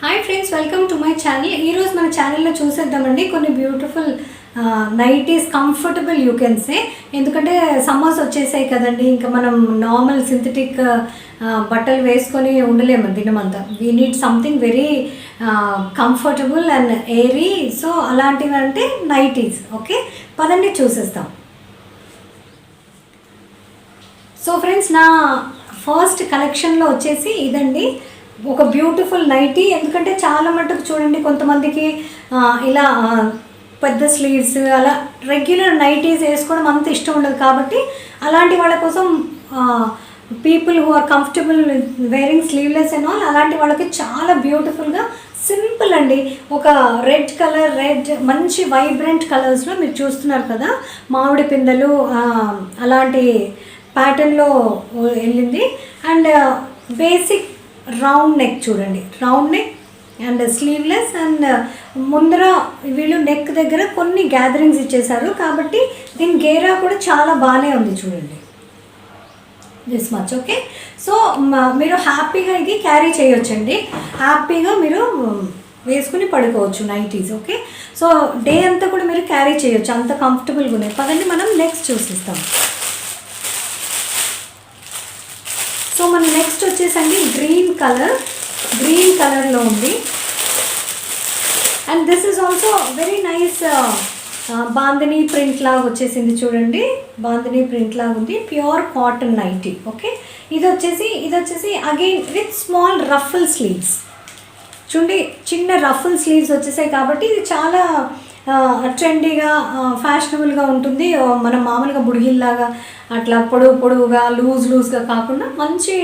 Hi friends, welcome to my channel. ఈరోజు మన ఛానల్లో చూసేద్దామండి కొన్ని beautiful nighties, comfortable you can say. ఎందుకంటే సమ్మర్స్ వచ్చేసాయి కదండి, ఇంకా మనం నార్మల్ సింథటిక్ బట్టలు వేసుకొని ఉండలేము దినమంతా. We need something very comfortable and airy. So అలాంటివి అంటే నైటీస్. ఓకే, పదండి చూసేస్తాం. సో ఫ్రెండ్స్, నా ఫస్ట్ కలెక్షన్లో వచ్చేసి ఇదండి, ఒక బ్యూటిఫుల్ నైటీ. ఎందుకంటే చాలా మటుకు చూడండి, కొంతమందికి ఇలా పెద్ద స్లీవ్స్ అలా రెగ్యులర్ నైటీస్ వేసుకోవడం అంత ఇష్టం ఉండదు. కాబట్టి అలాంటి వాళ్ళ కోసం people who are comfortable wearing sleeveless and all, అలాంటి వాళ్ళకి చాలా బ్యూటిఫుల్గా సింపుల్ అండి. ఒక రెడ్ కలర్, రెడ్ మంచి వైబ్రెంట్ కలర్స్లో మీరు చూస్తున్నారు కదా, మామిడి పిందెలు అలాంటి ప్యాటర్న్లో వెళ్ళింది. అండ్ బేసిక్ రౌండ్ నెక్ చూడండి, round neck and sleeveless. And ముందర వీళ్ళు నెక్ దగ్గర కొన్ని గ్యాదరింగ్స్ ఇచ్చేసారు కాబట్టి దీని గేరా కూడా చాలా బాగానే ఉంది చూడండి, దిస్ మచ్. ఓకే, సో మీరు హ్యాపీగా ఇది క్యారీ చేయొచ్చండి, హ్యాపీగా మీరు వేసుకుని పడుకోవచ్చు నైటీస్. ఓకే, సో డే అంతా కూడా మీరు క్యారీ చేయొచ్చు, అంత కంఫర్టబుల్గా ఉన్నాయి. పదండి మనం నెక్స్ట్ చూసిస్తాం. సో మన నెక్స్ట్ వచ్చేసండి గ్రీన్ కలర్లో ఉంది. And this is also very nice bandhani print లాగా వచ్చేసింది చూడండి, బాందినీ ప్రింట్ లాగా ఉంది, ప్యూర్ కాటన్ నైటీ. ఓకే, ఇది వచ్చేసి again with small ruffle sleeves చూడండి, చిన్న రఫుల్ స్లీవ్స్ వచ్చేసాయి కాబట్టి ఇది చాలా ట్రెండీగా ఫ్యాషనబుల్గా ఉంటుంది. మనం మామూలుగా బుడిగిల్లాగా అట్లా పొడవుగా లూజ్గా కాకుండా మంచి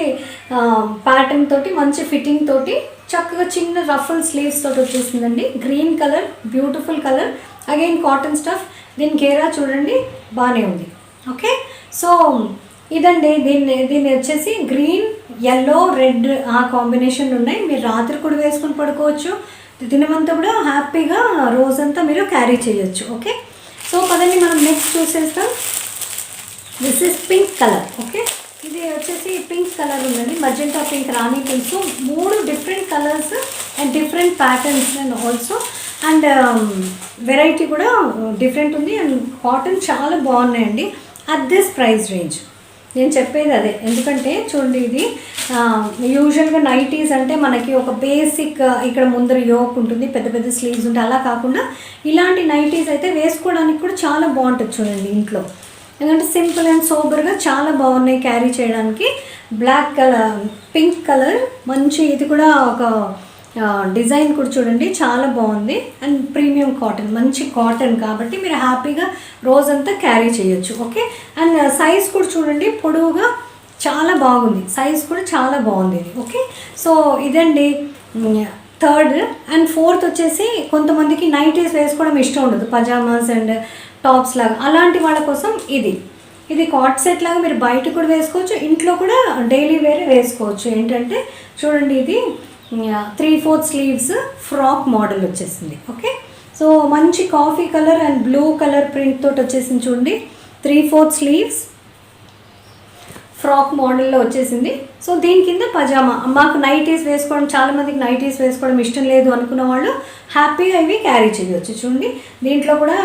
ప్యాటర్న్ తోటి, మంచి ఫిట్టింగ్ తోటి, చక్కగా చిన్న రఫుల్ స్లీవ్స్ తోటి వచ్చేసిందండి. Green colour, beautiful colour, again cotton stuff. దీని గేరా చూడండి బాగానే ఉంది. ఓకే, సో ఇదండి, దీన్ని వచ్చేసి గ్రీన్, ఎల్లో, రెడ్ ఆ కాంబినేషన్లు ఉన్నాయి. మీరు రాత్రి కూడా వేసుకొని పడుకోవచ్చు, దినమంతా కూడా హ్యాపీగా రోజంతా మీరు క్యారీ చేయొచ్చు. ఓకే, సో పదండి మనం నెక్స్ట్ చూసేస్తాం. This is pink colour. Okay, ఇది వచ్చేసి పింక్ కలర్ ఉందండి, మజెంటా పింక్, రాణి pink. So 3 different colours and different patterns and also and variety కూడా డిఫరెంట్ ఉంది. అండ్ కాటన్ చాలా బాగున్నాయండి అట్ దిస్ ప్రైస్ రేంజ్. నేను చెప్పేది అదే, ఎందుకంటే చూడండి ఇది యూజువల్గా నైటీస్ అంటే మనకి ఒక బేసిక్ ఇక్కడ ముందర యోక్ ఉంటుంది, పెద్ద పెద్ద స్లీవ్స్ ఉంటాయి. అలా కాకుండా ఇలాంటి నైటీస్ అయితే వేసుకోవడానికి కూడా చాలా బాగుంటుంది చూడండి ఇంట్లో. ఎందుకంటే సింపుల్ అండ్ సోబర్గా చాలా బాగున్నాయి క్యారీ చేయడానికి. బ్లాక్ కలర్, పింక్ కలర్, మంచి ఇది కూడా ఒక డిజైన్ కూడా చూడండి చాలా బాగుంది. అండ్ ప్రీమియం కాటన్, మంచి కాటన్ కాబట్టి మీరు హ్యాపీగా రోజంతా క్యారీ చేయొచ్చు. ఓకే, అండ్ సైజ్ కూడా చూడండి పొడవుగా చాలా బాగుంది, సైజ్ కూడా చాలా బాగుంది ఇది. ఓకే, సో ఇదండి థర్డ్. అండ్ ఫోర్త్ వచ్చేసి కొంతమందికి నైటీస్ వేసుకోవడం ఇష్టం ఉండదు, పజామాస్ అండ్ టాప్స్ లాగా, అలాంటి వాళ్ళ కోసం ఇది కాట్ సెట్ లాగా మీరు బయట కూడా వేసుకోవచ్చు, ఇంట్లో కూడా డైలీ వేరే వేసుకోవచ్చు. ఏంటంటే చూడండి, ఇది 3/4 స్లీవ్స్ ఫ్రాక్ మోడల్ వచ్చేసింది. ఓకే, సో మంచి coffee colour and blue colour print తోటి వచ్చేసింది చూడండి, 3/4 స్లీవ్స్ ఫ్రాక్ మోడల్లో వచ్చేసింది. సో దీని కింద పజామా. మాకు నైటీస్ వేసుకోవడం, చాలామందికి నైటీస్ వేసుకోవడం ఇష్టం లేదు అనుకున్న వాళ్ళు హ్యాపీగా ఇవి క్యారీ చేయవచ్చు. చూడండి, దీంట్లో కూడా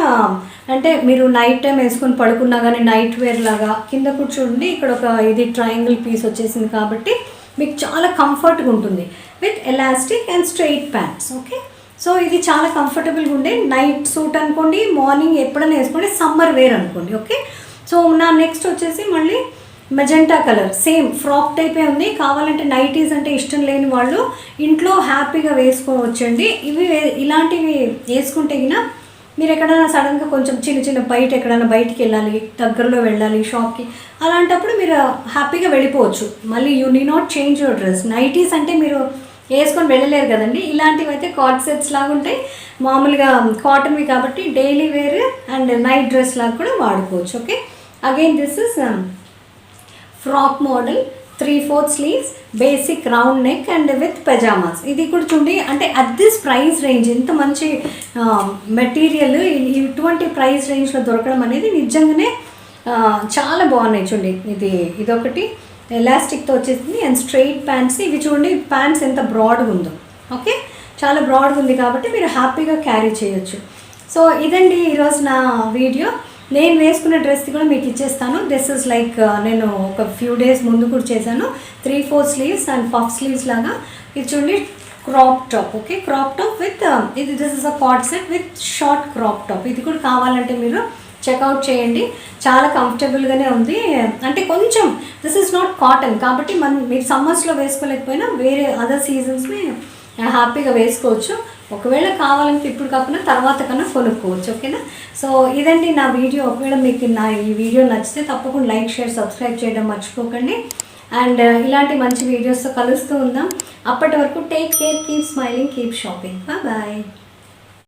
అంటే మీరు నైట్ టైం వేసుకొని పడుకున్నా కానీ నైట్ వేర్ లాగా, కింద కూడా చూడండి ఇక్కడ ఒక ఇది ట్రయాంగిల్ పీస్ వచ్చేసింది కాబట్టి మీకు చాలా కంఫర్ట్గా ఉంటుంది with elastic and straight pants. Okay, so ఇది చాలా కంఫర్టబుల్గా ఉండే నైట్ సూట్ అనుకోండి, మార్నింగ్ ఎప్పుడైనా వేసుకోండి, సమ్మర్ వేర్ అనుకోండి. ఓకే, సో నా నెక్స్ట్ వచ్చేసి మళ్ళీ మెజెంటా కలర్, సేమ్ ఫ్రాక్ టైపే ఉంది. కావాలంటే నైటీస్ అంటే ఇష్టం లేని వాళ్ళు ఇంట్లో హ్యాపీగా వేసుకోవచ్చండి. ఇలాంటివి వేసుకుంటే గిన మీరు ఎక్కడైనా సడన్గా కొంచెం చిన్న ఎక్కడైనా బయటికి వెళ్ళాలి, దగ్గరలో వెళ్ళాలి షాప్కి, అలాంటప్పుడు మీరు హ్యాపీగా వెళ్ళిపోవచ్చు. మళ్ళీ you need not change your dress. Nighties అంటే మీరు వేసుకొని వెళ్ళలేరు kadandi. ఇలాంటివి అయితే కార్డ్ సెట్స్ లాగా ఉంటాయి, మామూలుగా కాటన్వి కాబట్టి daily wear and night dress లాగా కూడా వాడుకోవచ్చు. Okay, again this is frock model, 3/4 sleeves, basic round neck and with pyjamas. ఇది కూడా చూడండి, అంటే అట్ దిస్ ప్రైస్ రేంజ్ ఇంత మంచి మెటీరియల్ ఇటువంటి ప్రైస్ రేంజ్లో దొరకడం అనేది నిజంగానే చాలా బాగున్నాయి. చూడండి, ఇదొకటి ఎలాస్టిక్తో వచ్చేసింది అండ్ స్ట్రెయిట్ ప్యాంట్స్. ఇవి చూడండి ప్యాంట్స్ ఎంత బ్రాడ్గా ఉందో. ఓకే, చాలా బ్రాడ్గా ఉంది కాబట్టి మీరు హ్యాపీగా క్యారీ చేయొచ్చు. సో ఇదండి ఈరోజు నా వీడియో. నేను వేసుకున్న డ్రెస్ కూడా మీకు ఇచ్చేస్తాను. దిస్ ఇస్ లైక్ నేను ఒక ఫ్యూ డేస్ ముందు కూడా చేశాను. 3/4 స్లీవ్స్ అండ్ పఫ్ స్లీవ్స్ లాగా. ఇది చూడండి crop top. Okay, crop top with ఇది this is a cord set with short crop top. ఇది కూడా కావాలంటే మీరు చెక్అవుట్ చేయండి. చాలా కంఫర్టబుల్గానే ఉంది. అంటే కొంచెం దిస్ ఇస్ నాట్ కాటన్ కాబట్టి మీరు సమ్మర్స్లో వేసుకోలేకపోయినా వేరే అదర్ సీజన్స్ని హ్యాపీగా వేసుకోవచ్చు. ఒకవేళ కావాలంటే ఇప్పుడు కాకుండా తర్వాత కన్నా కొనుక్కోవచ్చు. ఓకేనా? సో ఇదండి నా వీడియో. ఒకవేళ మీకు నా ఈ వీడియో నచ్చితే తప్పకుండా లైక్, షేర్, సబ్స్క్రైబ్ చేయడం మర్చిపోకండి. అండ్ ఇలాంటి మంచి వీడియోస్తో కలుస్తూ ఉందాం. అప్పటి వరకు take care, keep smiling, keep shopping. Bye.